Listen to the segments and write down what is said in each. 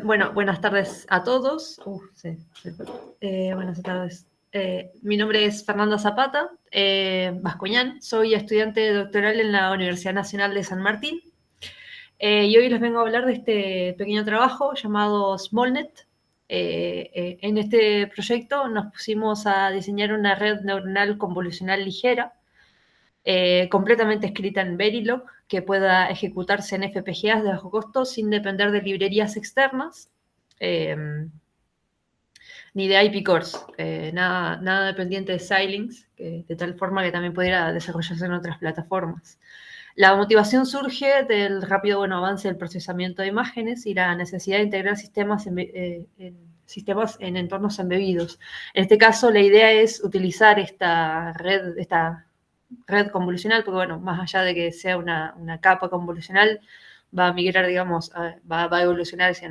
Bueno, buenas tardes a todos. Buenas tardes. Mi nombre es Fernanda Zapata, Bascuñán. Soy estudiante doctoral en la Universidad Nacional de San Martín. Y hoy les vengo a hablar de este pequeño trabajo llamado SmallNet. En este proyecto nos pusimos a diseñar una red neuronal convolucional ligera, completamente escrita en Verilog, que pueda ejecutarse en FPGAs de bajo costo sin depender de librerías externas, eh, ni de IP cores, nada dependiente de Xilinx, de tal forma que también pudiera desarrollarse en otras plataformas. La motivación surge del rápido avance del procesamiento de imágenes y la necesidad de integrar sistemas en entornos embebidos. En este caso, la idea es utilizar esta red convolucional, porque bueno, más allá de que sea una capa convolucional, va a migrar, digamos, va a evolucionar hacia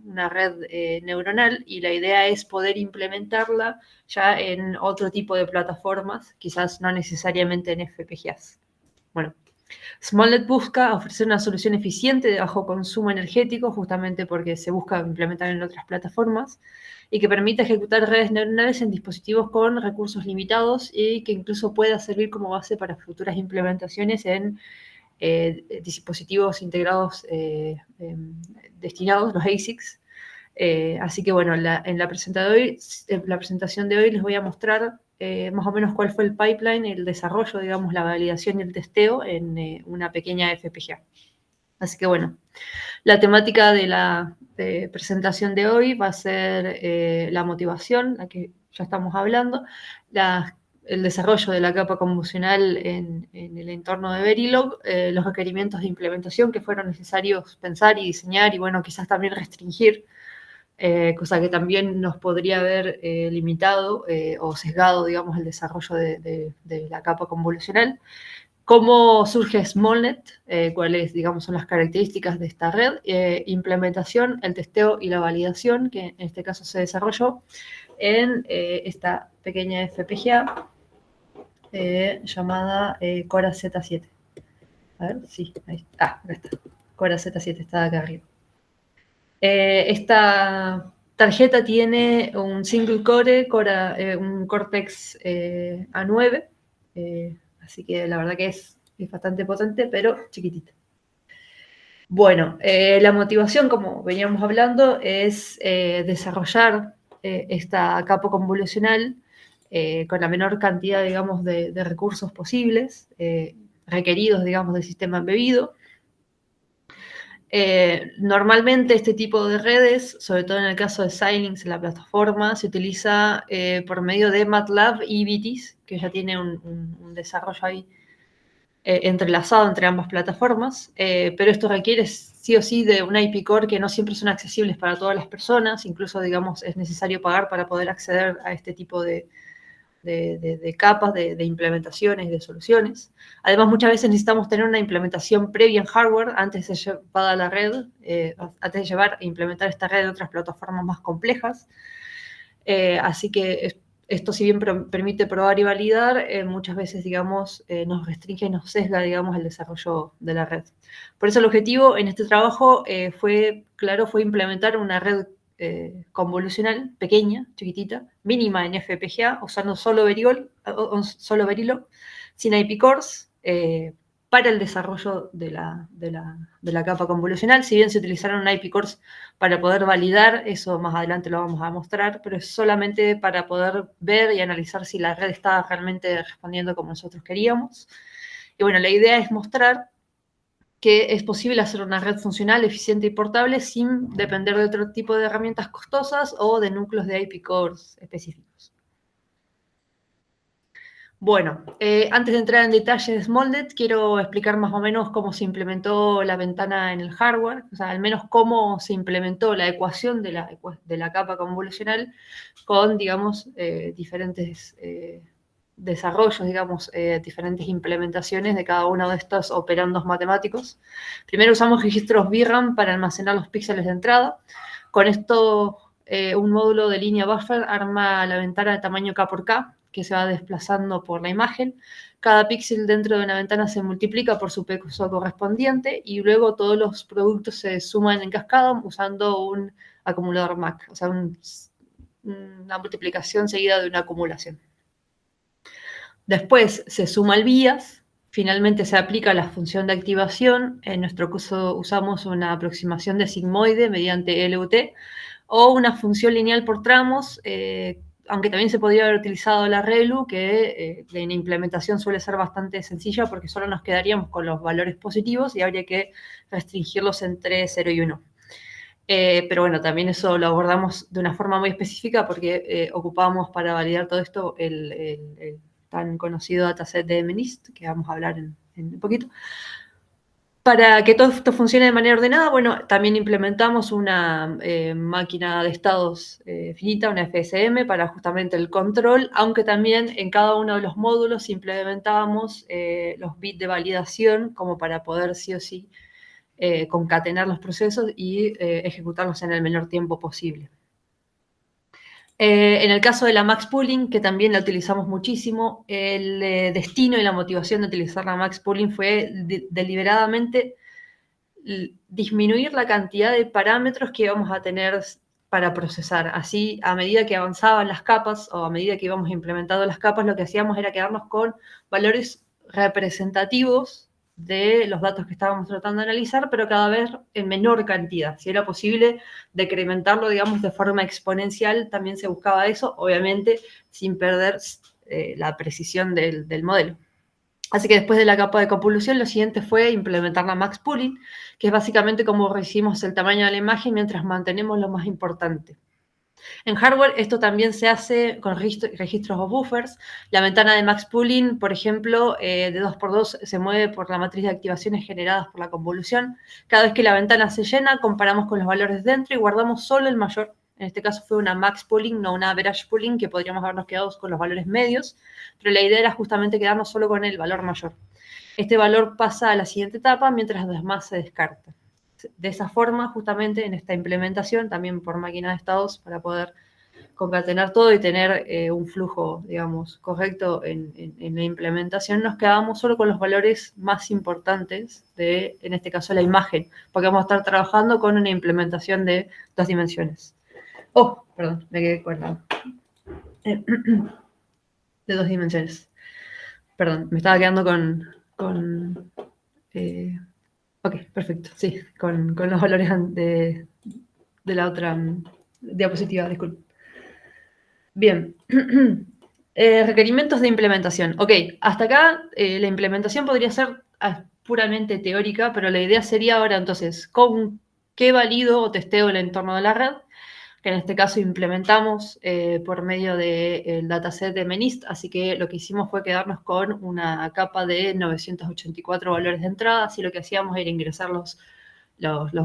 una red neuronal, y la idea es poder implementarla ya en otro tipo de plataformas, quizás no necesariamente en FPGAs. Bueno, SmallNet busca ofrecer una solución eficiente de bajo consumo energético, justamente porque se busca implementar en otras plataformas, y que permita ejecutar redes neuronales en dispositivos con recursos limitados y que incluso pueda servir como base para futuras implementaciones en dispositivos integrados destinados, los ASICs. Así que bueno, en la presentación de hoy les voy a mostrar más o menos cuál fue el pipeline, el desarrollo, digamos, la validación y el testeo en una pequeña FPGA. Así que bueno, la temática de la presentación de hoy va a ser la motivación, la que ya estamos hablando, el desarrollo de la capa convolucional en el entorno de Verilog, los requerimientos de implementación que fueron necesarios pensar y diseñar, y bueno, quizás también restringir, cosa que también nos podría haber limitado o sesgado, digamos, el desarrollo de la capa convolucional. ¿Cómo surge SmallNet? ¿Cuáles, digamos, son las características de esta red? Implementación, el testeo y la validación, que en este caso se desarrolló en esta pequeña FPGA llamada Cora Z7. A ver, sí, ahí está. Acá está. Cora Z7 está acá arriba. Esta tarjeta tiene un single core, un Cortex A9, así que la verdad que es bastante potente, pero chiquitita. Bueno, la motivación, como veníamos hablando, es desarrollar esta capa convolucional con la menor cantidad, digamos, de recursos posibles, requeridos, digamos, del sistema embebido. Normalmente este tipo de redes, sobre todo en el caso de Xilinx en la plataforma, se utiliza por medio de MATLAB y VTIS, que ya tiene un desarrollo ahí entrelazado entre ambas plataformas, pero esto requiere sí o sí de una IP core que no siempre son accesibles para todas las personas, incluso, digamos, es necesario pagar para poder acceder a este tipo de capas, de implementaciones y de soluciones. Además, muchas veces necesitamos tener una implementación previa en hardware antes de llevar a la red, antes de llevar e implementar esta red en otras plataformas más complejas. Así que esto, si bien permite probar y validar, muchas veces, digamos, nos restringe y nos sesga, digamos, el desarrollo de la red. Por eso el objetivo en este trabajo fue implementar una red convolucional, pequeña, chiquitita, mínima en FPGA, usando solo Verilog, sin IP cores, para el desarrollo de la capa convolucional. Si bien se utilizaron IP cores para poder validar, eso más adelante lo vamos a mostrar, pero es solamente para poder ver y analizar si la red estaba realmente respondiendo como nosotros queríamos. Y bueno, la idea es mostrar que es posible hacer una red funcional, eficiente y portable sin depender de otro tipo de herramientas costosas o de núcleos de IP cores específicos. Bueno, antes de entrar en detalles de SmallNet, quiero explicar más o menos cómo se implementó la ventana en el hardware, o sea, al menos cómo se implementó la ecuación de la capa convolucional con, digamos, diferentes desarrollos, digamos, diferentes implementaciones de cada uno de estos operandos matemáticos. Primero usamos registros VRAM para almacenar los píxeles de entrada. Con esto, un módulo de línea buffer arma la ventana de tamaño K por K, que se va desplazando por la imagen, Cada píxel dentro de una ventana se multiplica por su peso correspondiente y luego todos los productos se suman en cascada usando un acumulador MAC, o sea, una multiplicación seguida de una acumulación. Después se suma el bias, finalmente se aplica la función de activación, en nuestro caso usamos una aproximación de sigmoide mediante LUT, o una función lineal por tramos, aunque también se podría haber utilizado la ReLU, que en implementación suele ser bastante sencilla porque solo nos quedaríamos con los valores positivos y habría que restringirlos entre 0 y 1. Pero bueno, también eso lo abordamos de una forma muy específica porque ocupamos para validar todo esto el tan conocido dataset de MNIST, que vamos a hablar en un poquito. Para que todo esto funcione de manera ordenada, bueno, también implementamos una máquina de estados finita, una FSM, para justamente el control, aunque también en cada uno de los módulos implementábamos los bits de validación como para poder sí o sí concatenar los procesos y ejecutarlos en el menor tiempo posible. En el caso de la Max Pooling, que también la utilizamos muchísimo, el destino y la motivación de utilizar la Max Pooling fue deliberadamente disminuir la cantidad de parámetros que íbamos a tener para procesar. Así, a medida que avanzaban las capas o a medida que íbamos implementando las capas, lo que hacíamos era quedarnos con valores representativos de los datos que estábamos tratando de analizar, pero cada vez en menor cantidad. Si era posible decrementarlo, digamos, de forma exponencial, también se buscaba eso, obviamente sin perder la precisión del modelo. Así que después de la capa de convolución, lo siguiente fue implementar la Max Pooling, que es básicamente como reducimos el tamaño de la imagen mientras mantenemos lo más importante. En hardware esto también se hace con registros o buffers. La ventana de Max Pooling, por ejemplo, de 2x2 se mueve por la matriz de activaciones generadas por la convolución. Cada vez que la ventana se llena, comparamos con los valores dentro y guardamos solo el mayor. En este caso fue una Max Pooling, no una Average Pooling, que podríamos habernos quedado con los valores medios, pero la idea era justamente quedarnos solo con el valor mayor. Este valor pasa a la siguiente etapa mientras los demás se descartan. De esa forma, justamente en esta implementación, también por máquina de estados, para poder concatenar todo y tener un flujo, digamos, correcto en la implementación, nos quedamos solo con los valores más importantes de, en este caso, la imagen, porque vamos a estar trabajando con una implementación de 2 dimensiones. Oh, perdón, me quedé colgado. De 2 dimensiones. Perdón, me estaba quedando ok, perfecto, sí, con los valores de la otra diapositiva, disculpe. Bien. Requerimientos de implementación. Ok, hasta acá la implementación podría ser puramente teórica, pero la idea sería ahora entonces, ¿con qué valido o testeo el entorno de la red? Que en este caso implementamos por medio del dataset de MNIST, así que lo que hicimos fue quedarnos con una capa de 984 valores de entrada, así lo que hacíamos era ingresar los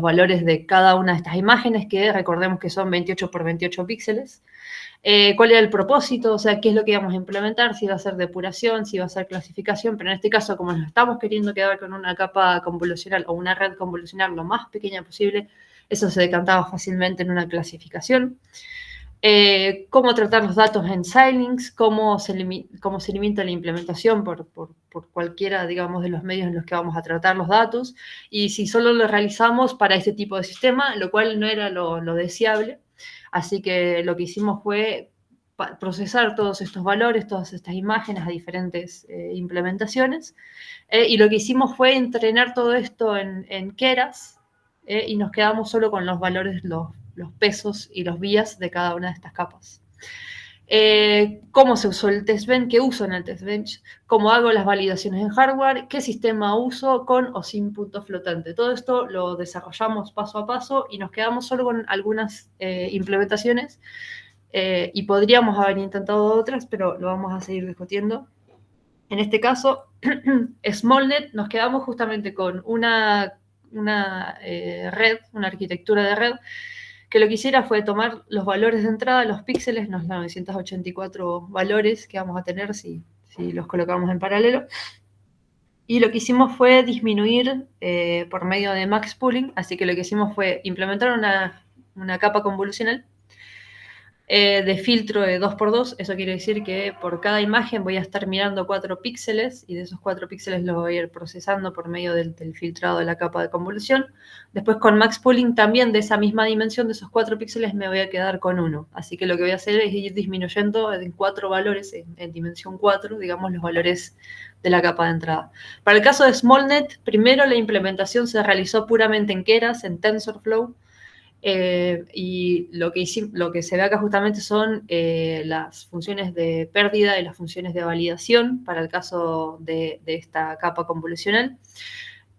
valores de cada una de estas imágenes, que recordemos que son 28 por 28 píxeles. ¿Cuál era el propósito? O sea, ¿qué es lo que íbamos a implementar? Si iba a ser depuración, si iba a ser clasificación, pero en este caso, como nos estamos queriendo quedar con una capa convolucional o una red convolucional lo más pequeña posible, eso se decantaba fácilmente en una clasificación. Cómo tratar los datos en Xilinx, cómo se limita la implementación por cualquiera, digamos, de los medios en los que vamos a tratar los datos, y si solo lo realizamos para este tipo de sistema, lo cual no era lo deseable. Así que lo que hicimos fue procesar todos estos valores, todas estas imágenes a diferentes implementaciones, y lo que hicimos fue entrenar todo esto en Keras, y nos quedamos solo con los valores, los pesos y los vías de cada una de estas capas. ¿Cómo se usó el test bench? ¿Qué uso en el test bench? ¿Cómo hago las validaciones en hardware? ¿Qué sistema uso con o sin punto flotante? Todo esto lo desarrollamos paso a paso y nos quedamos solo con algunas implementaciones, y podríamos haber intentado otras, pero lo vamos a seguir discutiendo. En este caso, SmallNet, nos quedamos justamente con una red, una arquitectura de red, que lo que hiciera fue tomar los valores de entrada, los píxeles, los 984 valores que vamos a tener si los colocamos en paralelo, y lo que hicimos fue disminuir por medio de Max Pooling, así que lo que hicimos fue implementar una capa convolucional, de filtro de 2x2. Eso quiere decir que por cada imagen voy a estar mirando 4 píxeles y de esos 4 píxeles los voy a ir procesando por medio del filtrado de la capa de convolución. Después con max pooling también de esa misma dimensión, de esos 4 píxeles me voy a quedar con 1. Así que lo que voy a hacer es ir disminuyendo en 4 valores, en dimensión 4, digamos, los valores de la capa de entrada. Para el caso de SmallNet, primero la implementación se realizó puramente en Keras, en TensorFlow. Y lo que se ve acá justamente son las funciones de pérdida y las funciones de validación para el caso de esta capa convolucional.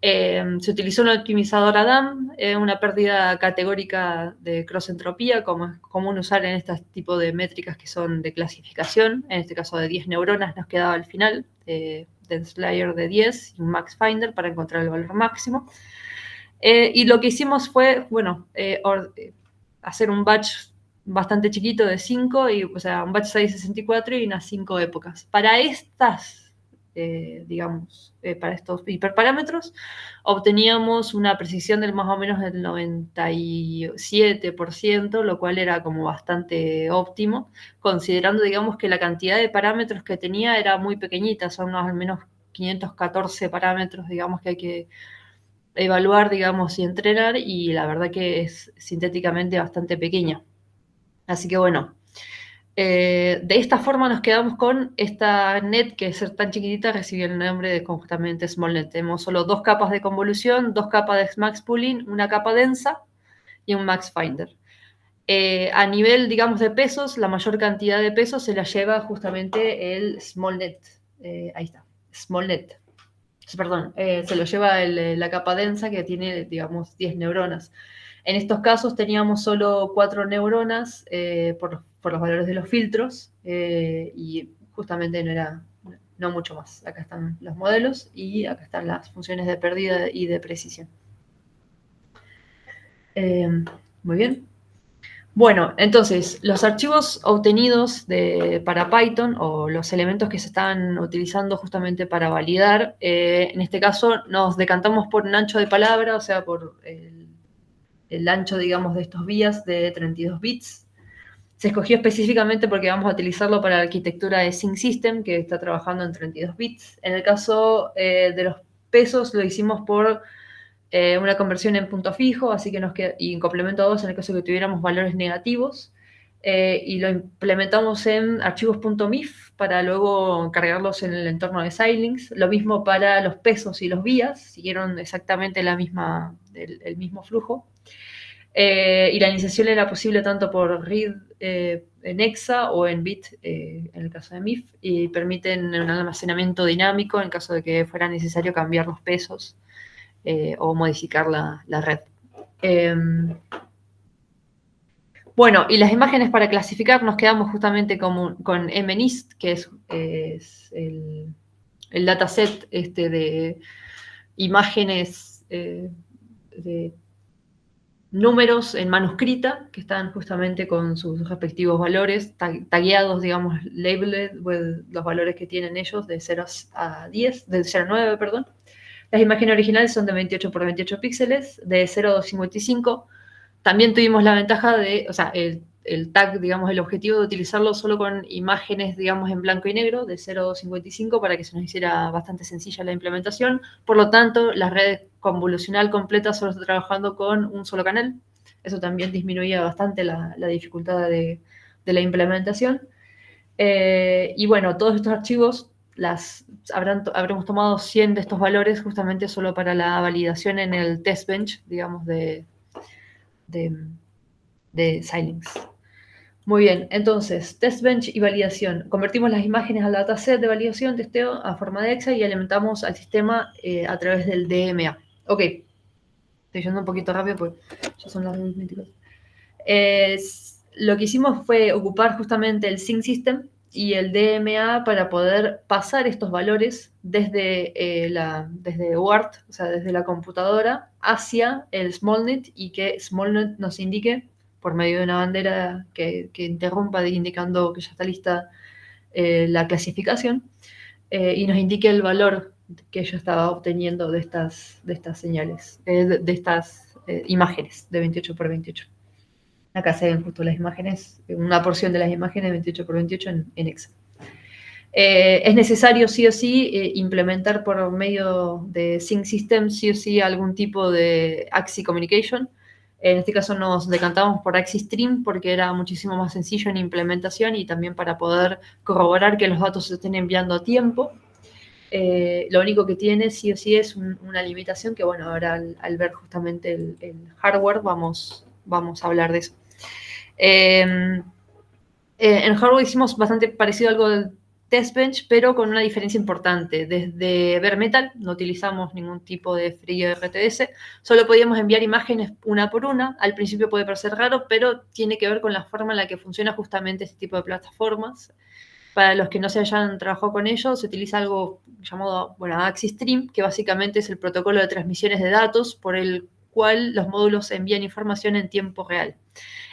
Se utilizó un optimizador ADAM, una pérdida categórica de cross-entropía, como es común usar en este tipo de métricas que son de clasificación. En este caso de 10 neuronas nos quedaba al final, Denslayer de 10 y un max finder para encontrar el valor máximo. Y lo que hicimos fue, bueno, hacer un batch bastante chiquito de 5, o sea, un batch 664 y unas 5 épocas. Para estas, digamos, para estos hiperparámetros, obteníamos una precisión del más o menos del 97%, lo cual era como bastante óptimo, considerando, digamos, que la cantidad de parámetros que tenía era muy pequeñita, son unos al menos 514 parámetros, digamos, que hay que evaluar, digamos, y entrenar, y la verdad que es sintéticamente bastante pequeña. Así que bueno, de esta forma nos quedamos con esta net que, ser tan chiquitita, recibió el nombre de justamente SmallNet. Tenemos solo 2 capas de convolución, 2 capas de max pooling, una capa densa y un max finder. A nivel, digamos, de pesos, la mayor cantidad de pesos se la lleva justamente el SmallNet. Ahí está, SmallNet. Perdón, se lo lleva la capa densa que tiene, digamos, 10 neuronas. En estos casos teníamos solo 4 neuronas por los valores de los filtros y justamente no mucho más. Acá están los modelos y acá están las funciones de pérdida y de precisión. Muy bien. Bueno, entonces, los archivos obtenidos para Python o los elementos que se están utilizando justamente para validar, en este caso nos decantamos por un ancho de palabra, o sea, por el ancho, digamos, de estos vías de 32 bits. Se escogió específicamente porque vamos a utilizarlo para la arquitectura de Sync System, que está trabajando en 32 bits. En el caso de los pesos lo hicimos por una conversión en punto fijo, así que nos queda, y en complemento a 2 en el caso de que tuviéramos valores negativos, y lo implementamos en archivos.mif para luego cargarlos en el entorno de Xilinx. Lo mismo para los pesos y los vías, siguieron exactamente el mismo flujo. Y la iniciación era posible tanto por read en hexa o en bit en el caso de MIF, y permiten un almacenamiento dinámico en caso de que fuera necesario cambiar los pesos o modificar la red. Bueno, y las imágenes para clasificar nos quedamos justamente con MNIST, que es el dataset de imágenes de números en manuscrita, que están justamente con sus respectivos valores, tagueados, digamos, labeled, los valores que tienen ellos de 0 a 10, de 0 a 9, perdón. Las imágenes originales son de 28 por 28 píxeles, de 0 a 55. También tuvimos la ventaja de, o sea, el tag, digamos, el objetivo de utilizarlo solo con imágenes, digamos, en blanco y negro, de 0 a 55, para que se nos hiciera bastante sencilla la implementación. Por lo tanto, la red convolucional completa solo está trabajando con un solo canal. Eso también disminuía bastante la dificultad de la implementación. Y bueno, todos estos archivos habremos tomado 100 de estos valores justamente solo para la validación en el test bench, digamos, de Xilinx. Muy bien, entonces, test bench y validación. Convertimos las imágenes al dataset de validación, testeo a forma de EXA y alimentamos al sistema a través del DMA. Ok, estoy yendo un poquito rápido porque ya son las 24. Lo que hicimos fue ocupar justamente el Sync System y el DMA para poder pasar estos valores desde UART, o sea, desde la computadora, hacia el SmallNet, y que SmallNet nos indique, por medio de una bandera que interrumpa indicando que ya está lista la clasificación, y nos indique el valor que yo estaba obteniendo de estas señales, de estas imágenes de 28 por 28. Acá se ven justo las imágenes, una porción de las imágenes 28 por 28 en Excel. Es necesario sí o sí implementar por medio de Sync System sí o sí algún tipo de AXI Communication. En este caso nos decantamos por AXI Stream porque era muchísimo más sencillo en implementación y también para poder corroborar que los datos se estén enviando a tiempo. Lo único que tiene sí o sí es una limitación que, bueno, ahora al ver justamente el hardware vamos a hablar de eso. En hardware hicimos bastante parecido a algo del Test Bench, pero con una diferencia importante. Desde Bare Metal no utilizamos ningún tipo de FreeRTS, solo podíamos enviar imágenes una por una. Al principio puede parecer raro, pero tiene que ver con la forma en la que funciona justamente este tipo de plataformas. Para los que no se hayan trabajado con ellos, se utiliza algo llamado, bueno, Axis Stream, que básicamente es el protocolo de transmisiones de datos por el cual los módulos envían información en tiempo real.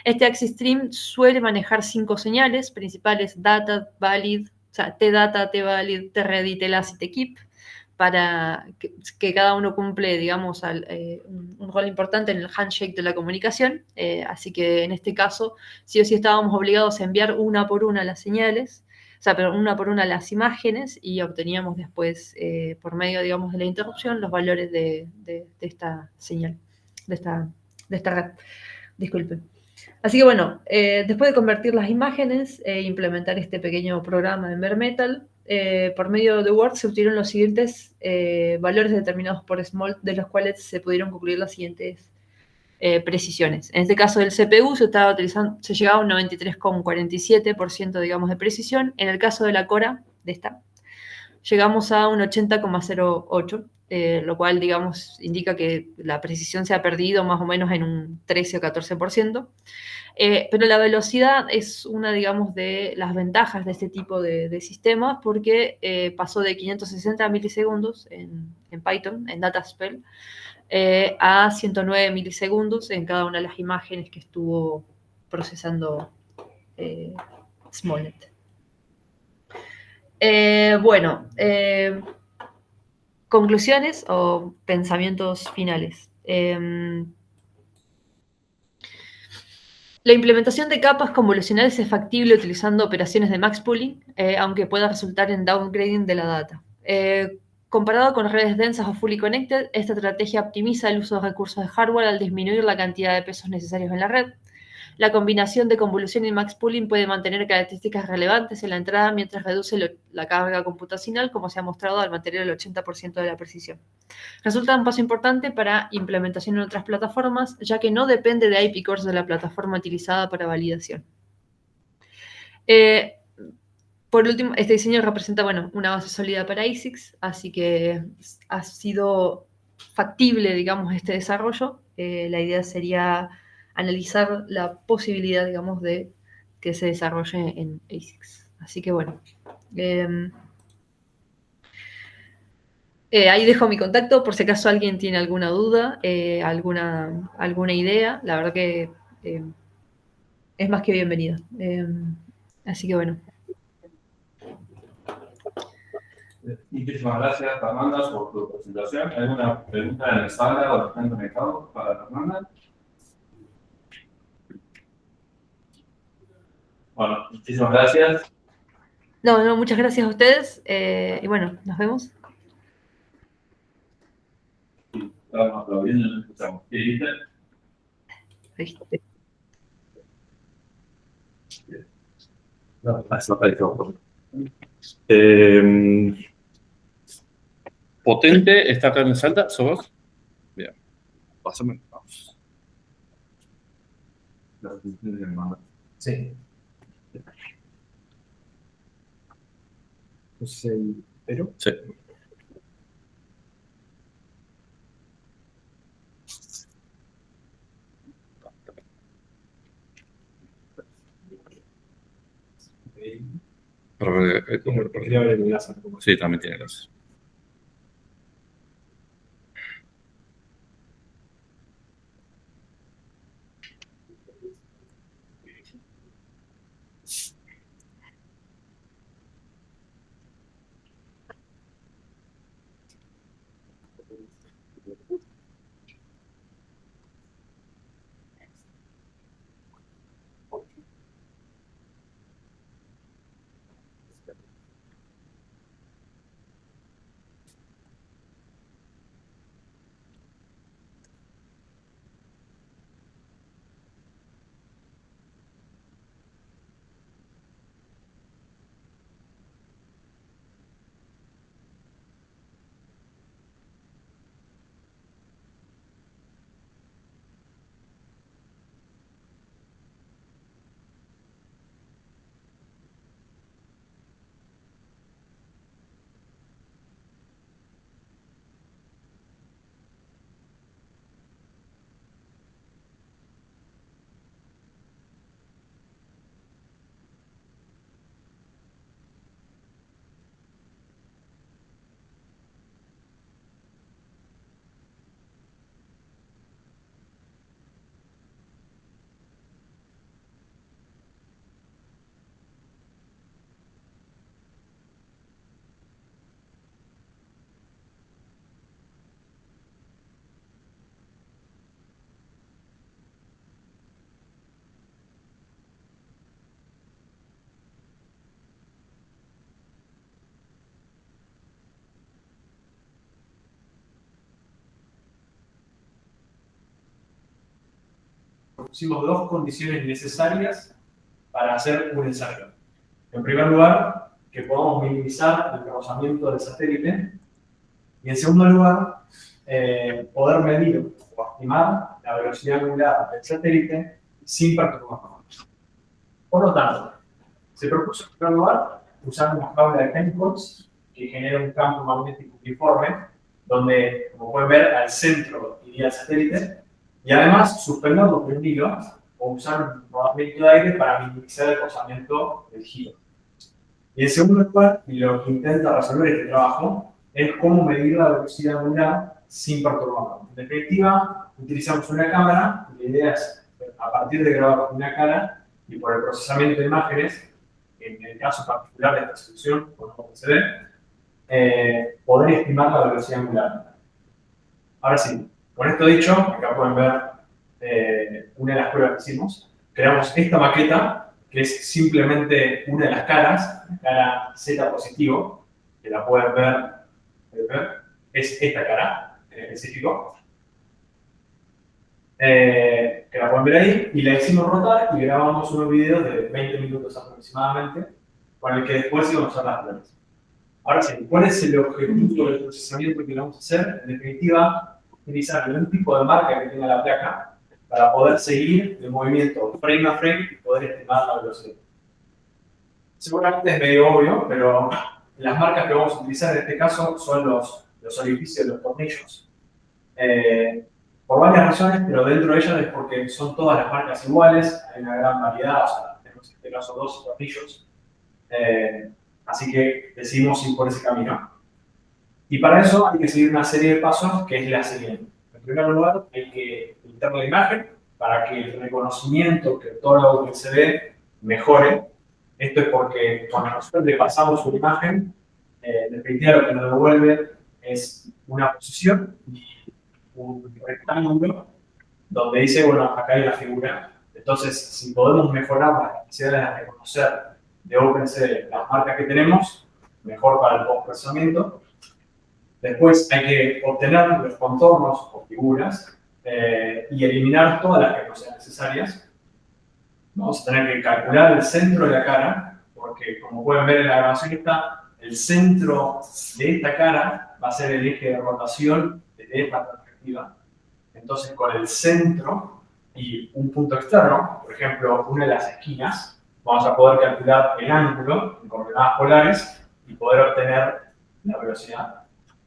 Este Axis Stream suele manejar 5 señales principales: data, valid, o sea, tdata, tvalid, tready, telas y tkeep, para que cada uno cumple, digamos, un rol importante en el handshake de la comunicación. Así que en este caso, sí o sí estábamos obligados a enviar una por una las señales, o sea, pero una por una las imágenes, y obteníamos después, por medio, digamos, de la interrupción, los valores de esta señal, de esta red. Disculpen. Así que bueno, después de convertir las imágenes e implementar este pequeño programa en Bare Metal, por medio de Word se obtuvieron los siguientes valores determinados por Small, de los cuales se pudieron concluir las siguientes precisiones. En este caso del CPU se llegaba a un 93,47%, digamos, de precisión. En el caso de la Cora, de esta, llegamos a un 80,08%, lo cual, digamos, indica que la precisión se ha perdido más o menos en un 13 o 14%. Pero la velocidad es una, digamos, de las ventajas de este tipo de sistemas, porque pasó de 560 milisegundos en Python, en Dataspell, a 109 milisegundos en cada una de las imágenes que estuvo procesando Smollett. Bueno, conclusiones o pensamientos finales. La implementación de capas convolucionales es factible utilizando operaciones de max pooling, aunque pueda resultar en downgrading de la data. Comparado con redes densas o fully connected, esta estrategia optimiza el uso de recursos de hardware al disminuir la cantidad de pesos necesarios en la red. La combinación de convolución y max pooling puede mantener características relevantes en la entrada mientras reduce la carga computacional, como se ha mostrado, al mantener el 80% de la precisión. Resulta un paso importante para implementación en otras plataformas, ya que no depende de IP cores de la plataforma utilizada para validación. Por último, este diseño representa, bueno, una base sólida para ASICS, así que ha sido factible, digamos, este desarrollo. La idea sería analizar la posibilidad, digamos, de que se desarrolle en ASICS. Así que, bueno. Ahí dejo mi contacto por si acaso alguien tiene alguna duda, alguna idea. La verdad que es más que bienvenida. Así que bueno. Muchísimas gracias, Fernanda, por tu presentación. ¿Hay alguna pregunta en la sala o los que están conectados para Fernanda? Bueno, muchísimas gracias. No, muchas gracias a ustedes. Y bueno, nos vemos. Estamos aplaudiendo y nos escuchamos. ¿Qué dijiste? Potente está acá en Salta, ¿sos vos? Bien, pásame. Vamos. Sí. ¿Pero? Sí. Sí, también tiene láser. pusimos dos condiciones necesarias para hacer un ensayo. En primer lugar, que podamos minimizar el rozamiento del satélite. Y en segundo lugar, poder medir o estimar la velocidad angular del satélite sin perturbación. Por lo tanto, se propuso en primer lugar usar una jaula de Helmholtz que genera un campo magnético uniforme, donde, como pueden ver, al centro iría el satélite, y además suspenderlo por un hilo o usar un rodamiento de aire para minimizar el rozamiento del giro. Y en segundo lugar, y lo que intenta resolver este trabajo, es cómo medir la velocidad angular sin perturbación. En definitiva, utilizamos una cámara, y la idea es, a partir de grabar una cara y por el procesamiento de imágenes, en el caso particular de esta solución, como se ve, poder estimar la velocidad angular. Ahora sí, con esto dicho, acá pueden ver una de las pruebas que hicimos. Creamos esta maqueta, que es simplemente una de las caras, la cara Z positivo, que la pueden ver, es esta cara en específico, que la pueden ver ahí, y la hicimos rotar y grabamos unos videos de 20 minutos aproximadamente, con el que después íbamos a usar las flores. Ahora sí, ¿cuál es el objetivo del procesamiento que vamos a hacer? En definitiva, utilizar algún tipo de marca que tenga la placa para poder seguir el movimiento frame a frame y poder estimar la velocidad. Seguramente es medio obvio, pero las marcas que vamos a utilizar en este caso son los orificios de los tornillos. Por varias razones, pero dentro de ellas es porque son todas las marcas iguales, hay una gran variedad, o sea, tenemos en este caso 12 tornillos. Así que decidimos ir por ese camino. Y para eso hay que seguir una serie de pasos que es la siguiente. En primer lugar, hay que editar la imagen para que el reconocimiento que todo lo que se ve mejore. Esto es porque cuando nosotros le pasamos una imagen, en definitiva lo que nos devuelve es una posición y un rectángulo donde dice, bueno, acá hay la figura. Entonces, si podemos mejorar las capacidades de reconocer de OpenCV las marcas que tenemos, mejor para el post-procesamiento. Después hay que obtener los contornos o figuras y eliminar todas las que no sean necesarias. Vamos a tener que calcular el centro de la cara, porque como pueden ver en la grabación esta, el centro de esta cara va a ser el eje de rotación de esta perspectiva. Entonces, con el centro y un punto externo, por ejemplo, una de las esquinas, vamos a poder calcular el ángulo en coordenadas polares y poder obtener la velocidad.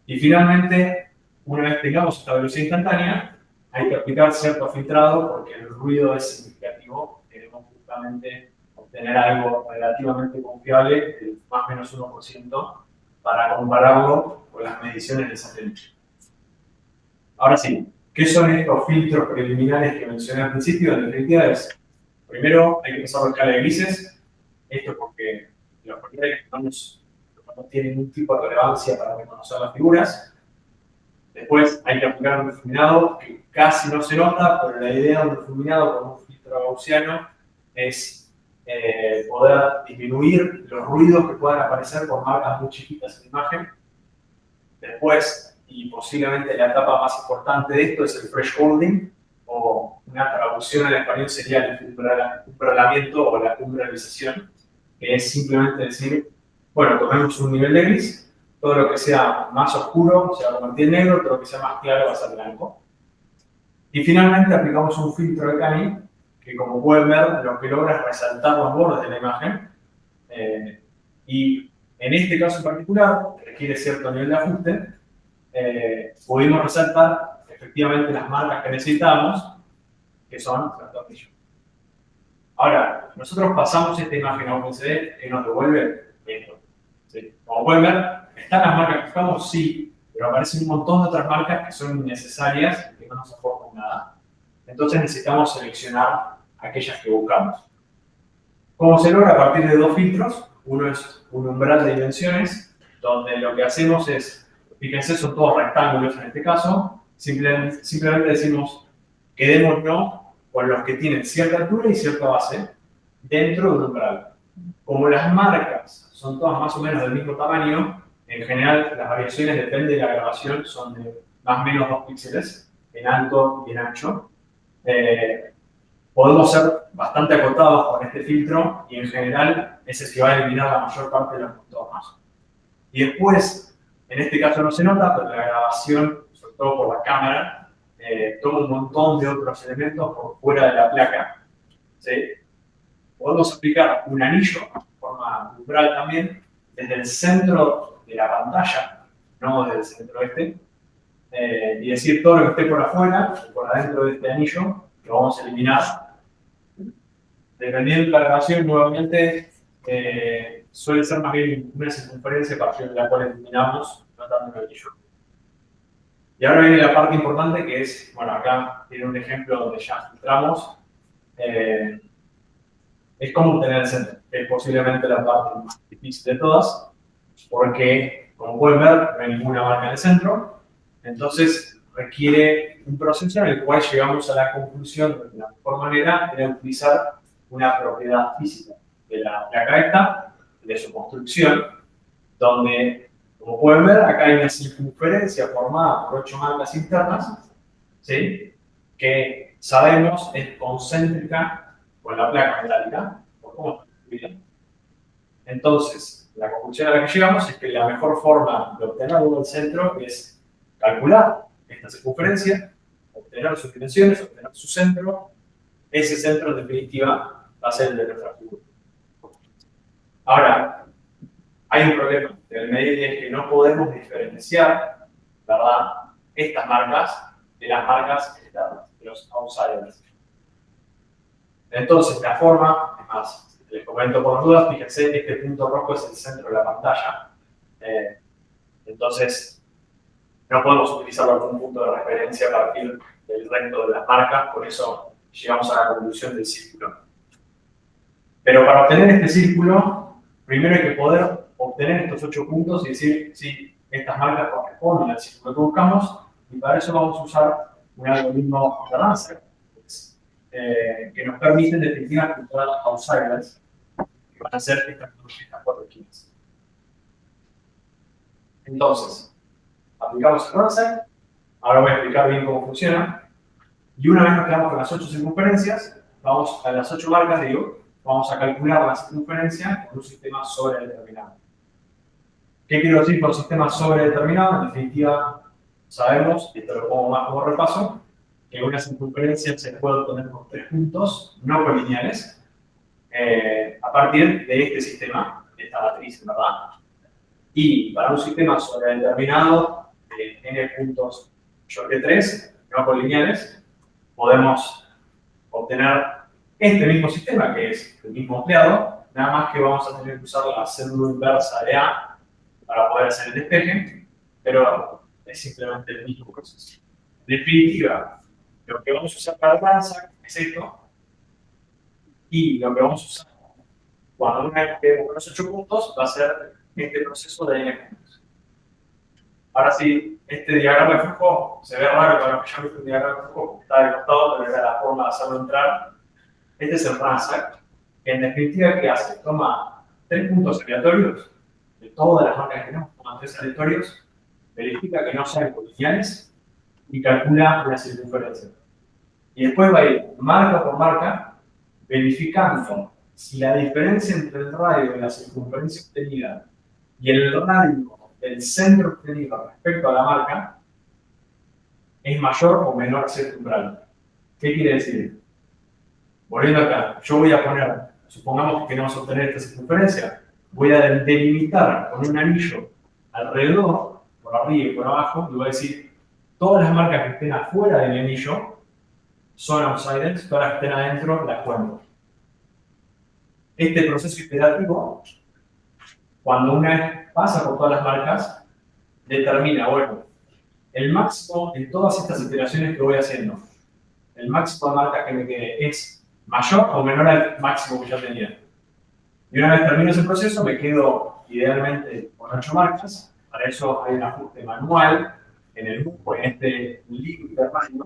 Y finalmente, una vez tengamos esta velocidad instantánea, hay que aplicar cierto filtrado porque el ruido es significativo. Queremos justamente obtener algo relativamente confiable, el más o menos 1%, para compararlo con las mediciones del satélite. Ahora sí, ¿qué son estos filtros preliminares que mencioné al principio? En definitiva es, primero hay que empezar por escala de grises. Esto porque los colores que no tienen ningún tipo de relevancia para reconocer las figuras. Después hay que aplicar un difuminado que casi no se nota, pero la idea de un difuminado con un filtro gaussiano es poder disminuir los ruidos que puedan aparecer por marcas muy chiquitas en la imagen. Después, y posiblemente la etapa más importante de esto, es el thresholding, o una traducción al español sería el umbralamiento o la umbralización, que es simplemente decir, bueno, tomemos un nivel de gris, todo lo que sea más oscuro se va a convertir en negro, todo lo que sea más claro va a ser blanco. Y finalmente aplicamos un filtro de Canny, que como pueden ver, lo que logra es resaltar los bordes de la imagen. Y en este caso en particular, que requiere cierto nivel de ajuste, pudimos resaltar efectivamente las marcas que necesitábamos, que son los tornillos. Ahora, nosotros pasamos esta imagen a OpenCV que nos devuelve esto. ¿Sí? Como pueden ver, están las marcas que buscamos, sí, pero aparecen un montón de otras marcas que son innecesarias y que no nos aportan nada. Entonces necesitamos seleccionar aquellas que buscamos. ¿Cómo se logra? A partir de dos filtros. Uno es un umbral de dimensiones, donde lo que hacemos es, fíjense, son todos rectángulos en este caso, simplemente decimos, quedémonos con los que tienen cierta altura y cierta base dentro de un umbral. Como las marcas son todas más o menos del mismo tamaño, en general las variaciones dependen de la grabación, son de más o menos 2 píxeles en alto y en ancho. podemos ser bastante acotados con este filtro y en general ese se va a eliminar la mayor parte de los contornos. Y después, en este caso no se nota, pero la grabación, sobre todo por la cámara, toma un montón de otros elementos por fuera de la placa. ¿Sí? Podemos aplicar un anillo, de forma umbral también, desde el centro de la pantalla, no desde el centro y decir todo lo que esté por afuera, por adentro de este anillo, lo vamos a eliminar. Dependiendo de la grabación, nuevamente, suele ser más bien una circunferencia a partir de la cual eliminamos, no tanto el anillo. Y ahora viene la parte importante que es, bueno, acá tiene un ejemplo donde ya filtramos. Es cómo obtener el centro, que es posiblemente la parte más difícil de todas, porque, como pueden ver, no hay ninguna marca en el centro, entonces requiere un proceso en el cual llegamos a la conclusión de que la mejor manera era utilizar una propiedad física de la placa esta, de su construcción, donde, como pueden ver, acá hay una circunferencia formada por 8 marcas internas, ¿sí? Que sabemos es concéntrica con la placa metálica, por cómo está construida. Entonces, la conclusión a la que llegamos es que la mejor forma de obtener el centro es calcular esta circunferencia, obtener sus dimensiones, obtener su centro. Ese centro, en definitiva, va a ser el de nuestra figura. Ahora, hay un problema del medio y es que no podemos diferenciar, ¿verdad?, estas marcas de las marcas externas, de los outsiders. Entonces, la forma, es más, les comento por dudas, fíjense, este punto rojo es el centro de la pantalla. Entonces, no podemos utilizarlo como un punto de referencia a partir del resto de las marcas, por eso llegamos a la conclusión del círculo. Pero para obtener este círculo, primero hay que poder obtener estos 8 puntos y decir si estas marcas corresponden al círculo que buscamos, y para eso vamos a usar un algoritmo de Ramsey, que nos permite en definitiva encontrar outsiders, que van a ser estas 4 esquinas. Entonces, aplicamos el Ramsey, ahora voy a explicar bien cómo funciona, y una vez nos quedamos con las 8 circunferencias, vamos a las 8 marcas, vamos a calcular la circunferencia con un sistema sobredeterminado. ¿Qué quiero decir con sistema sobredeterminado? En definitiva, sabemos, y esto lo pongo más como repaso, que una circunferencia se puede obtener con 3 puntos no colineales a partir de este sistema, de esta matriz, ¿verdad? Y para un sistema sobredeterminado de n puntos mayor que 3, no colineales, podemos obtener este mismo sistema, que es el mismo empleado, nada más que vamos a tener que usar la célula inversa de A para poder hacer el despeje, pero es simplemente el mismo proceso. En definitiva, lo que vamos a usar para el Ramsey es esto, y lo que vamos a usar cuando una vez que con los 8 puntos va a ser este proceso de n puntos. Ahora sí, este diagrama de flujo se ve raro, pero que ya viste un diagrama de flujo, está de costado, pero era la forma de hacerlo entrar. Este es el Ramsey, que en definitiva, ¿qué hace? Toma 3 puntos aleatorios, de todas las marcas que tenemos, toma 3 aleatorios, verifica que no sean colineales y calcula una circunferencia. Y después va a ir marca por marca, verificando si la diferencia entre el radio de la circunferencia obtenida y el radio del centro obtenido respecto a la marca es mayor o menor a cierto umbral. ¿Qué quiere decir? Volviendo acá, yo voy a poner, supongamos que queremos obtener esta circunferencia, voy a delimitar con un anillo alrededor, por arriba y por abajo, y voy a decir, todas las marcas que estén afuera del anillo son outsiders, todas las que estén adentro las cuento. Este proceso iterativo, cuando una vez pasa por todas las marcas, determina, bueno, el máximo en todas estas iteraciones que voy haciendo, el máximo de marcas que me quede es mayor o menor al máximo que ya tenía. Y una vez termino ese proceso, me quedo idealmente con 8 marcas. Para eso hay un ajuste manual en el MUO, en este límite máximo.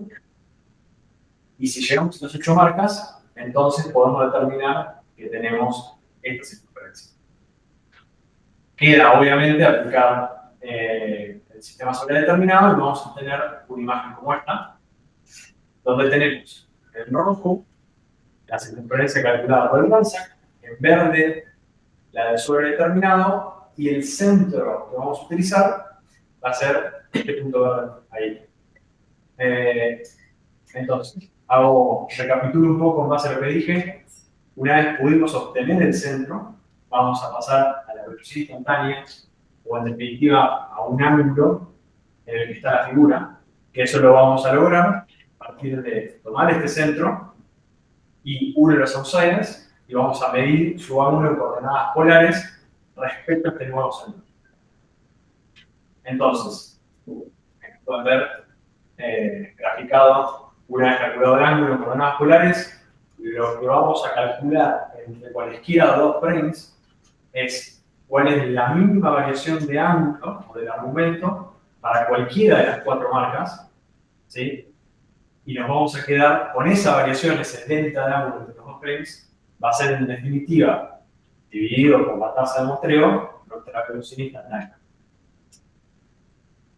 Y si llegamos a las 8 marcas, entonces podemos determinar que tenemos esta circunferencia. Queda, obviamente, aplicar el sistema sobredeterminado y vamos a tener una imagen como esta, donde tenemos en rojo la circunferencia calculada por el RANSAC, en verde la del suelo determinado, y el centro que vamos a utilizar va a ser este punto verde ahí. Entonces, recapitulo un poco en base a lo que dije. Una vez pudimos obtener el centro, vamos a pasar a la velocidad instantánea, o en definitiva a un ángulo en el que está la figura, que eso lo vamos a lograr a partir de tomar este centro y uno de los outsiders, y vamos a medir su ángulo en coordenadas polares respecto a este nuevo centro. Entonces, pueden ver graficado, una vez calculado el ángulo en coordenadas polares, lo que vamos a calcular entre cualesquiera de dos frames es cuál es la mínima variación de ángulo o del argumento para cualquiera de las cuatro marcas, ¿sí? Y nos vamos a quedar con esa variación, ese delta de ángulo entre los dos frames, va a ser en definitiva dividido por la tasa de muestreo nuestra velocidad instantánea.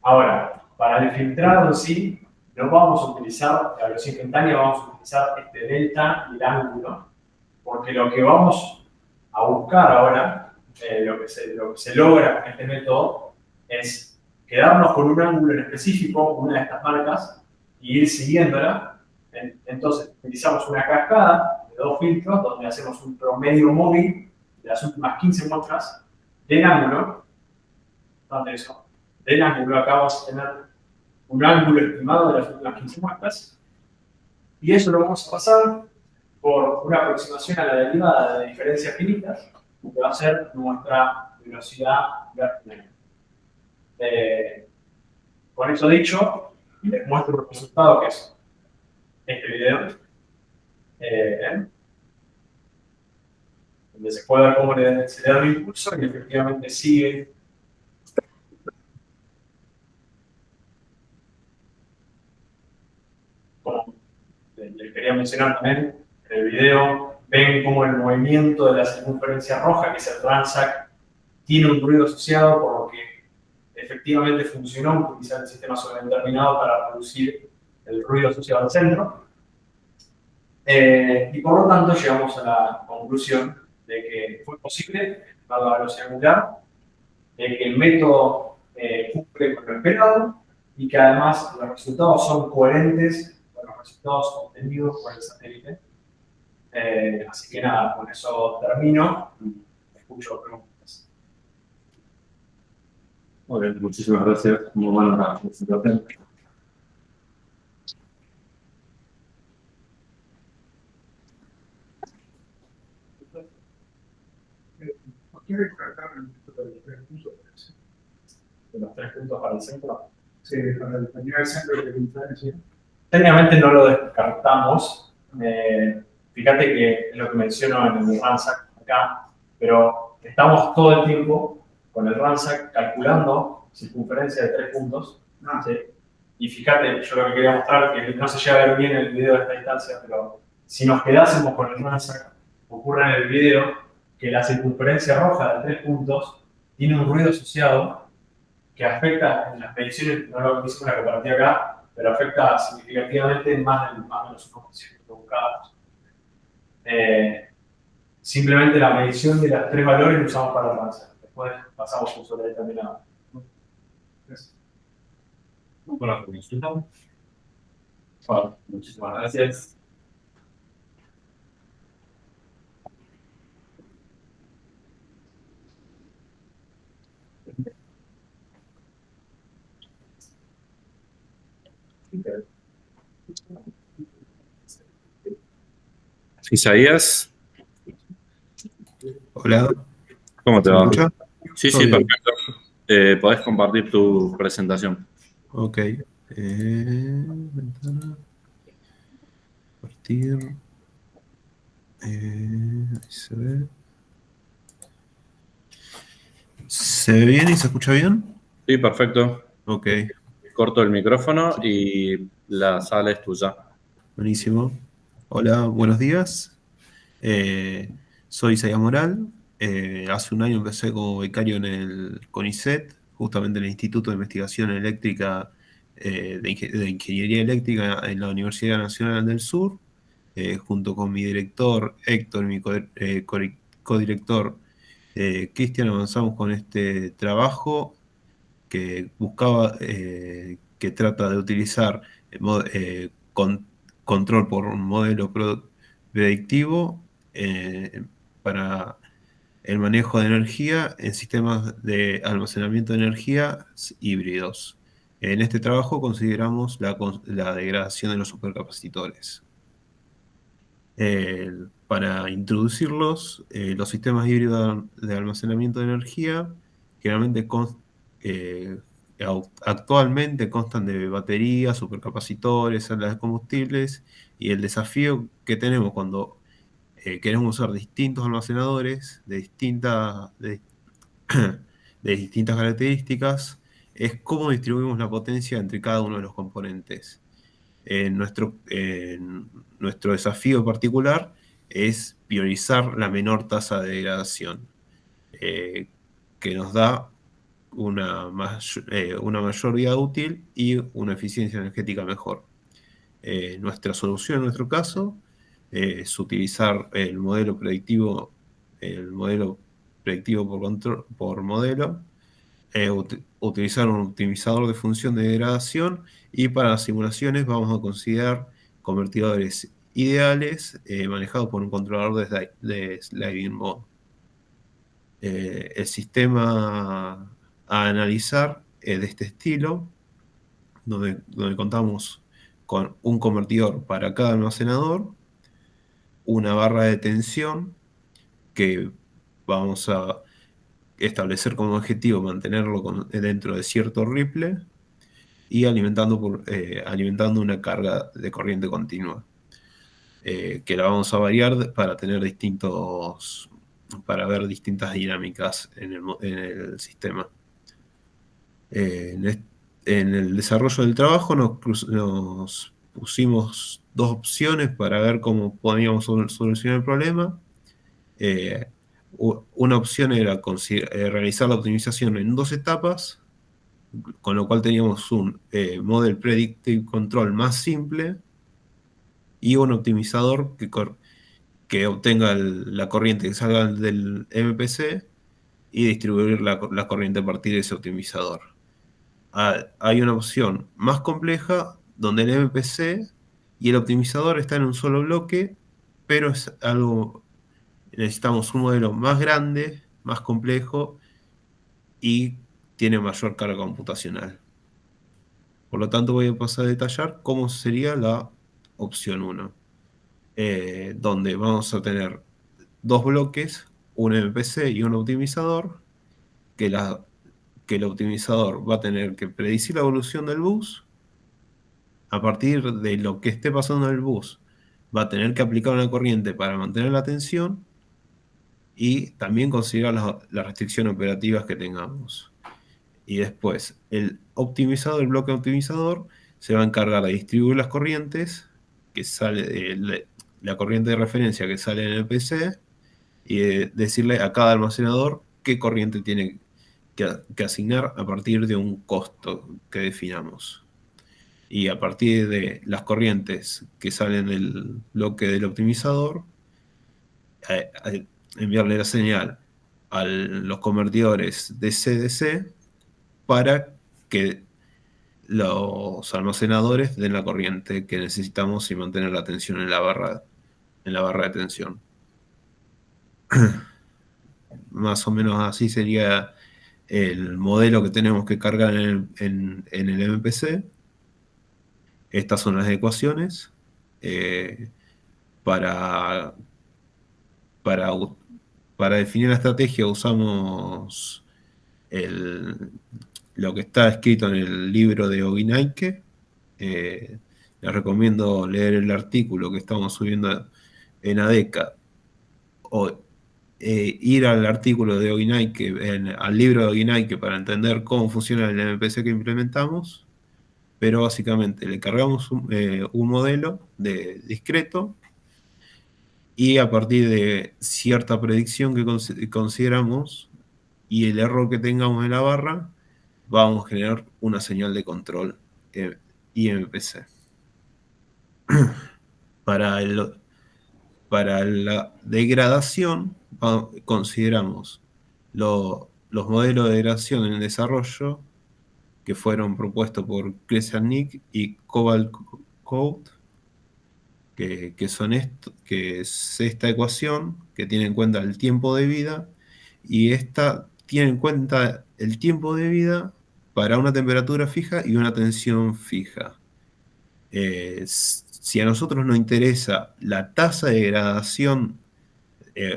Ahora, para el filtrado en sí, no vamos a utilizar la velocidad instantánea, vamos a utilizar este delta y el ángulo, porque lo que vamos a buscar ahora, lo que se logra en este método, es quedarnos con un ángulo en específico, una de estas marcas, y ir siguiéndola. Entonces, utilizamos una cascada de dos filtros, donde hacemos un promedio móvil de las últimas 15 muestras del ángulo. ¿Dónde eso? Del ángulo, acá vamos a tener un ángulo estimado de las últimas 15 muestras, y eso lo vamos a pasar por una aproximación a la derivada de diferencias finitas, que va a ser nuestra velocidad vertical. Con eso dicho, les muestro el resultado, que es este video, donde se puede ver cómo se le da el impulso y efectivamente sigue. Como les quería mencionar también, en el video ven cómo el movimiento de la circunferencia roja, que es el RANSAC, tiene un ruido asociado, por lo que efectivamente funcionó utilizar el sistema sobredeterminado para reducir el ruido asociado al centro. Y por lo tanto llegamos a la conclusión de que fue posible estimar la velocidad angular, de que el método cumple con lo esperado y que además los resultados son coherentes con los resultados obtenidos por el satélite. Así que nada, con eso termino y escucho preguntas. Muy bien, muchísimas gracias. Muy buena la presentación. ¿Por qué descartaron de los tres puntos? De los tres puntos para el centro. Sí, para definir el centro de diferencia. Técnicamente no lo descartamos. Fíjate que es lo que menciono en el RANSAC acá, pero estamos todo el tiempo con el RANSAC calculando circunferencia de tres puntos. ¿Sí? Y fíjate, yo lo que quería mostrar, que no se llega a ver bien el video de esta distancia, pero si nos quedásemos con el RANSAC, ocurre en el video que la circunferencia roja de tres puntos tiene un ruido asociado que afecta en las mediciones, no lo hice una comparativa acá, pero afecta significativamente más de los 1% que buscábamos. Simplemente la medición de los tres valores lo usamos para el RANSAC. Después pasamos a un sobredeterminado. Bueno, muchísimas gracias. Isaías, Hola, ¿cómo te ¿se va? escucha? Sí, Todo sí, bien. perfecto. Podés compartir tu presentación. Ok. Ventana. Compartir. Ahí se ve. ¿Se ve bien y se escucha bien? Sí, perfecto. Ok, Corto el micrófono y la sala es tuya. buenísimo. Hola, buenos días. Soy Isaías Moral. Hace un año empecé como becario en el CONICET, justamente en el Instituto de Investigación Eléctrica de Ingeniería Eléctrica en la Universidad Nacional del Sur. junto con mi director Héctor y mi codirector Cristian, avanzamos con este trabajo que buscaba, que trata de utilizar control por un modelo predictivo para el manejo de energía en sistemas de almacenamiento de energía híbridos. En este trabajo consideramos la degradación de los supercapacitores. Para introducirlos, los sistemas híbridos de almacenamiento de energía generalmente actualmente constan de baterías, supercapacitores, celdas de combustibles, y el desafío que tenemos cuando queremos usar distintos almacenadores de distintas características es cómo distribuimos la potencia entre cada uno de los componentes. Nuestro desafío particular es priorizar la menor tasa de degradación, que nos da una mayor vida útil y una eficiencia energética mejor. Nuestra solución en nuestro caso es utilizar el modelo predictivo por modelo, utilizar un optimizador de función de degradación, y para las simulaciones vamos a considerar convertidores ideales manejados por un controlador de sliding mode. El sistema a analizar es de este estilo, donde contamos con un convertidor para cada almacenador, una barra de tensión que vamos a establecer como objetivo mantenerlo dentro de cierto ripple, y alimentando una carga de corriente continua, que la vamos a variar para ver distintas dinámicas en el sistema. En el desarrollo del trabajo nos pusimos dos opciones para ver cómo podíamos solucionar el problema. Una opción era realizar la optimización en 2 etapas, con lo cual teníamos un Model Predictive Control más simple y un optimizador que obtenga la corriente que salga del MPC y distribuir la corriente a partir de ese optimizador. Hay una opción más compleja donde el MPC y el optimizador están en un solo bloque, pero necesitamos un modelo más grande, más complejo, y tiene mayor carga computacional. Por lo tanto, voy a pasar a detallar cómo sería la opción 1, donde vamos a tener 2 bloques, un MPC y un optimizador, que el optimizador va a tener que predecir la evolución del bus. A partir de lo que esté pasando en el bus, va a tener que aplicar una corriente para mantener la tensión y también considerar las restricciones operativas que tengamos. Y después, el bloque optimizador, se va a encargar de distribuir las corrientes que sale la corriente de referencia que sale en el PC, y decirle a cada almacenador qué corriente tiene que asignar a partir de un costo que definamos. Y a partir de las corrientes que salen del bloque del optimizador, enviarle la señal a los convertidores DC-DC para que los almacenadores den la corriente que necesitamos y mantener la tensión en la barra de tensión. Más o menos así sería el modelo que tenemos que cargar en el MPC. Estas son las ecuaciones. Para definir la estrategia usamos lo que está escrito en el libro de Oginaike. Les recomiendo leer el artículo que estamos subiendo en ADECA, o ir al artículo de Oginaike, al libro de Oginaike, para entender cómo funciona el MPC que implementamos. Pero básicamente le cargamos un modelo discreto, y a partir de cierta predicción que consideramos y el error que tengamos en la barra, vamos a generar una señal de control IMPC. Para Para la degradación, consideramos los modelos de degradación en desarrollo que fueron propuestos por Kresniak y Kovalkov, que es esta ecuación que tiene en cuenta el tiempo de vida, y esta tiene en cuenta el tiempo de vida para una temperatura fija y una tensión fija. Si a nosotros nos interesa la tasa de degradación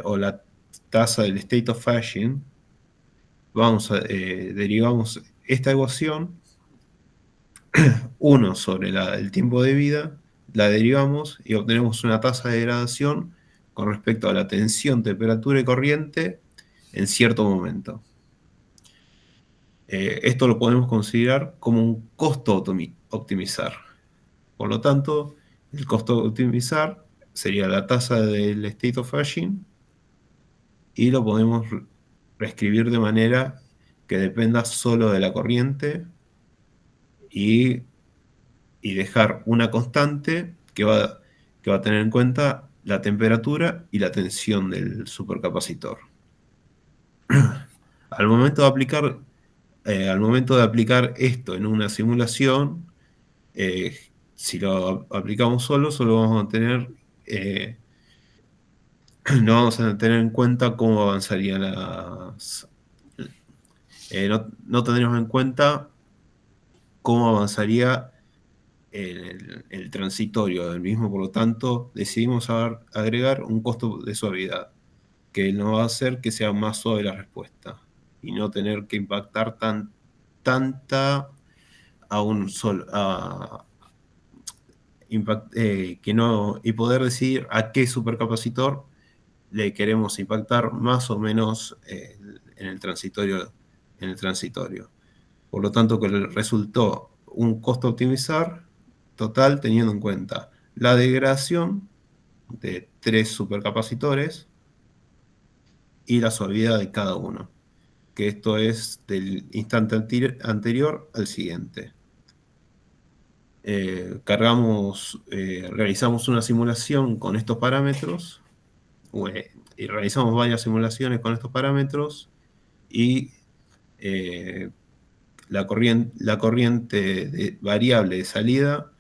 o la tasa del state of aging, derivamos esta ecuación, 1 sobre el tiempo de vida, la derivamos y obtenemos una tasa de degradación con respecto a la tensión, temperatura y corriente en cierto momento. Esto lo podemos considerar como un costo optimizar. Por lo tanto, el costo optimizar sería la tasa del state of aging y lo podemos reescribir de manera que dependa solo de la corriente y dejar una constante que va a tener en cuenta la temperatura y la tensión del supercapacitor. Al momento de aplicar esto en una simulación, si lo aplicamos solo vamos a tener, no vamos a tener en cuenta cómo avanzarían no tendremos en cuenta cómo avanzaría el transitorio del mismo. Por lo tanto, decidimos agregar un costo de suavidad que nos va a hacer que sea más suave la respuesta y no tener que impactar tanta a un solo y poder decidir a qué supercapacitor le queremos impactar más o menos en el transitorio. Por lo tanto, que resultó un costo optimizar total teniendo en cuenta la degradación de 3 supercapacitores y la suavidad de cada uno, que esto es del instante anterior al siguiente. Realizamos una simulación con estos parámetros, y realizamos varias simulaciones con estos parámetros, y la corriente variable de salida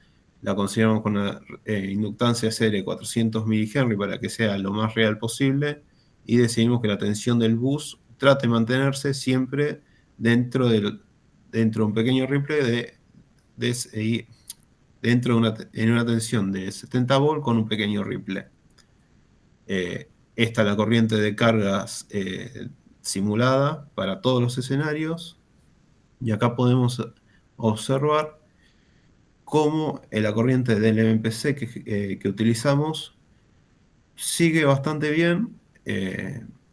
la consideramos con una inductancia CL de 400 mH para que sea lo más real posible, y decidimos que la tensión del bus trate de mantenerse siempre dentro de un pequeño ripple en una tensión de 70 volt con un pequeño ripple. Esta es la corriente de cargas simulada para todos los escenarios, y acá podemos observar cómo la corriente del MPC que utilizamos sigue bastante bien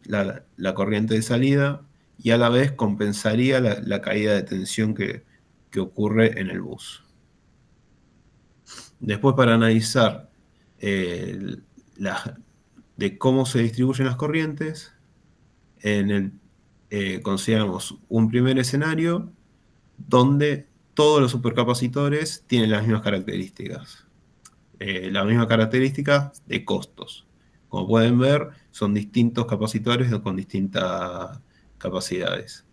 la corriente de salida, y a la vez compensaría la caída de tensión que ocurre en el bus. Después, para analizar de cómo se distribuyen las corrientes, consideramos un primer escenario donde todos los supercapacitores tienen las mismas características. Las mismas características de costos. Como pueden ver, son distintos capacitores con distintas capacidades.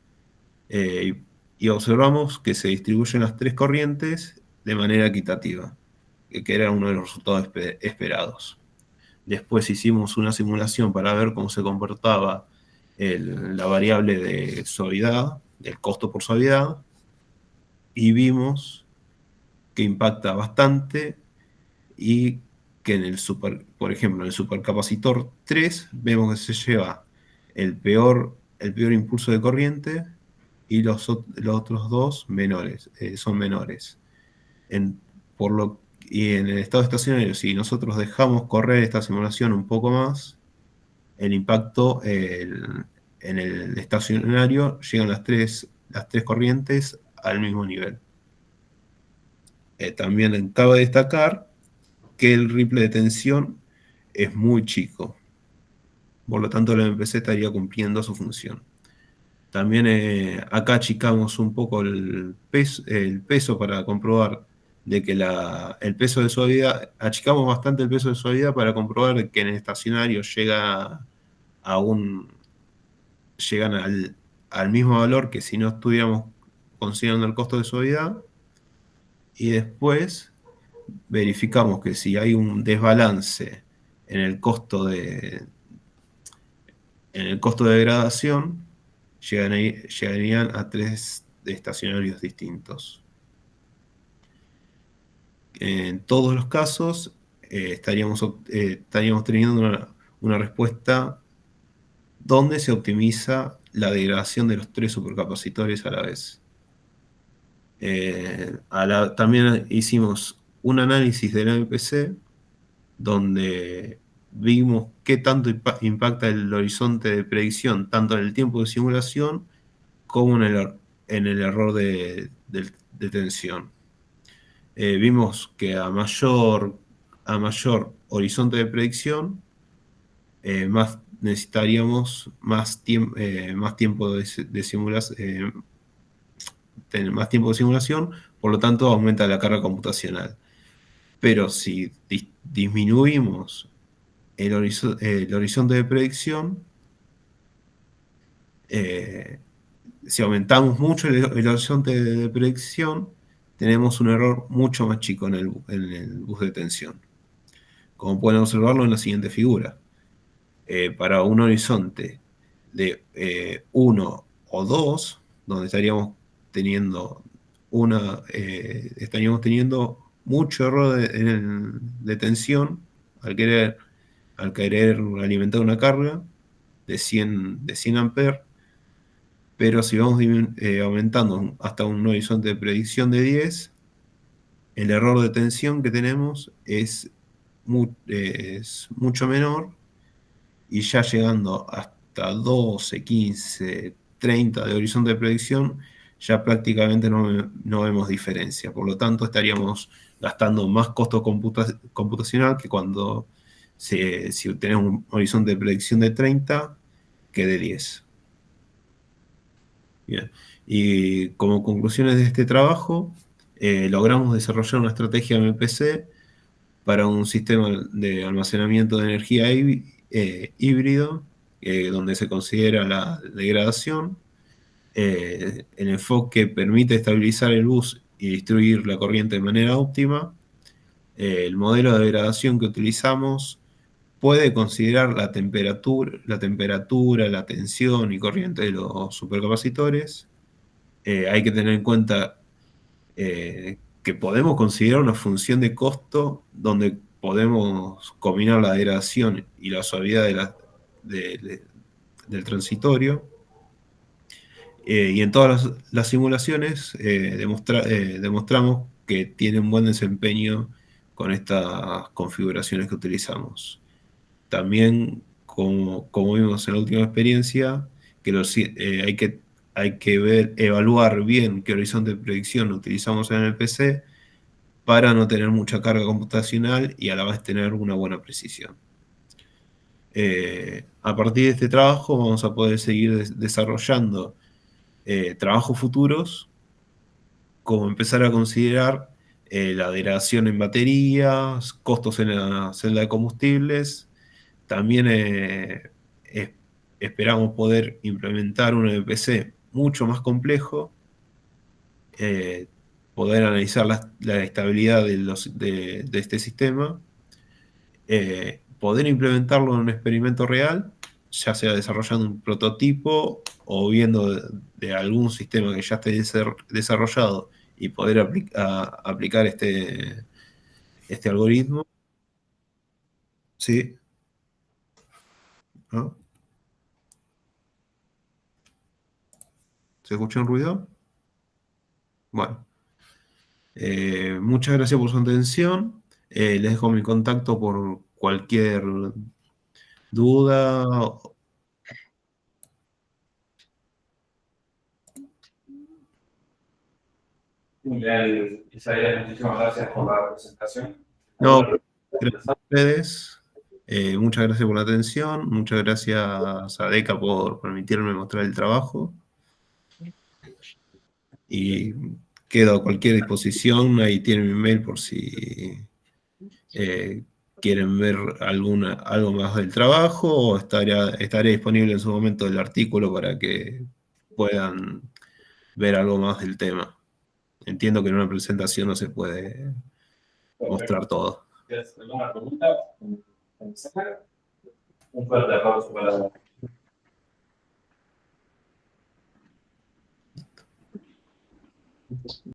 Y observamos que se distribuyen las 3 corrientes de manera equitativa, que era uno de los resultados esperados. Después hicimos una simulación para ver cómo se comportaba la variable de suavidad, el costo por suavidad, y vimos que impacta bastante, y que por ejemplo, en el supercapacitor 3 vemos que se lleva el peor impulso de corriente, y los otros 2 son menores. Y en el estado estacionario, si nosotros dejamos correr esta simulación un poco más, el impacto en el estacionario llegan las tres corrientes al mismo nivel. También cabe destacar que el ripple de tensión es muy chico, por lo tanto el MPC estaría cumpliendo su función. También acá achicamos un poco el peso para comprobar de que el peso de suavidad, achicamos bastante el peso de suavidad para comprobar que en el estacionario llegan al mismo valor que si no estuviéramos considerando el costo de suavidad, y después verificamos que si hay un desbalance en el costo de degradación, llegarían a 3 estacionarios distintos. En todos los casos estaríamos teniendo una respuesta donde se optimiza la degradación de los 3 supercapacitores a la vez. También hicimos un análisis del MPC donde vimos qué tanto impacta el horizonte de predicción, tanto en el tiempo de simulación como en el error de tensión. Vimos que a mayor horizonte de predicción, más necesitaríamos más tiempo de simulación, tener más tiempo de simulación, por lo tanto aumenta la carga computacional. Pero si disminuimos el horizonte de predicción, si aumentamos mucho el horizonte de predicción, tenemos un error mucho más chico en el bus de tensión. Como pueden observarlo en la siguiente figura. Para un horizonte de 1 o 2, donde estaríamos teniendo mucho error de tensión al querer alimentar una carga de 100 amperes, pero si vamos aumentando hasta un horizonte de predicción de 10, el error de tensión que tenemos es mucho menor, y ya llegando hasta 12, 15, 30 de horizonte de predicción, ya prácticamente no vemos diferencia. Por lo tanto, estaríamos gastando más costo computacional que si tenemos un horizonte de predicción de 30 que de 10. Bien. Y como conclusiones de este trabajo, logramos desarrollar una estrategia MPC para un sistema de almacenamiento de energía híbrido, donde se considera la degradación. El enfoque permite estabilizar el bus y distribuir la corriente de manera óptima. El modelo de degradación que utilizamos puede considerar la temperatura, la tensión y corriente de los supercapacitores. Hay que tener en cuenta que podemos considerar una función de costo donde podemos combinar la degradación y la suavidad del transitorio. Y en todas las simulaciones demostramos que tienen buen desempeño con estas configuraciones que utilizamos. También, como vimos en la última experiencia, que hay que evaluar bien qué horizonte de predicción utilizamos en el PC para no tener mucha carga computacional y a la vez tener una buena precisión. A partir de este trabajo vamos a poder seguir desarrollando trabajos futuros, como empezar a considerar la degradación en baterías, costos en la celda de combustibles. También esperamos poder implementar un MPC mucho más complejo, poder analizar la estabilidad de este sistema, poder implementarlo en un experimento real, ya sea desarrollando un prototipo o viendo de algún sistema que ya esté desarrollado y poder aplicar este algoritmo. ¿Sí? ¿No? ¿Se escucha un ruido? Bueno. Muchas gracias por su atención. Les dejo mi contacto por cualquier duda. Muy bien, Isaías, muchísimas gracias por la presentación. No, gracias a ustedes. Muchas gracias por la atención. Muchas gracias a DECA por permitirme mostrar el trabajo. Y quedo a cualquier disposición. Ahí tienen mi mail por si quieren ver algo más del trabajo, o estaré disponible en su momento el artículo para que puedan ver algo más del tema. Entiendo que en una presentación no se puede mostrar todo. ¿Tienes alguna pregunta? Un fuerte aplauso para